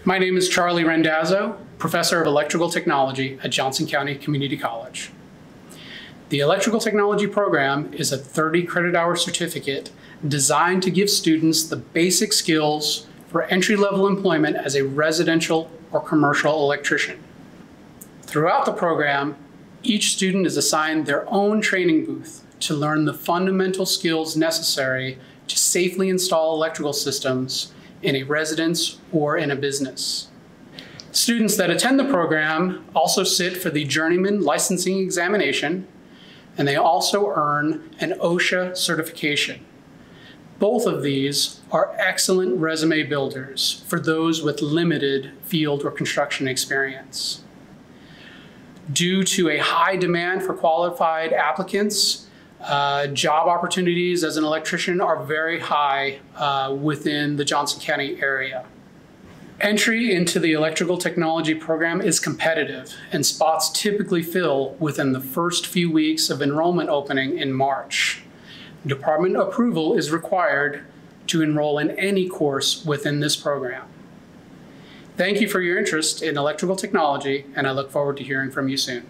My name is Charlie Rendazzo, Professor of Electrical Technology at Johnson County Community College. The Electrical Technology program is a 30 credit hour certificate designed to give students the basic skills for entry-level employment as a residential or commercial electrician. Throughout the program, each student is assigned their own training booth to learn the fundamental skills necessary to safely install electrical systems in a residence or in a business. Students that attend the program also sit for the Journeyman Licensing Examination, and they also earn an OSHA certification. Both of these are excellent resume builders for those with limited field or construction experience. Due to a high demand for qualified applicants, job opportunities as an electrician are very high within the Johnson County area. Entry into the electrical technology program is competitive, and spots typically fill within the first few weeks of enrollment opening in March. Department approval is required to enroll in any course within this program. Thank you for your interest in electrical technology, and I look forward to hearing from you soon.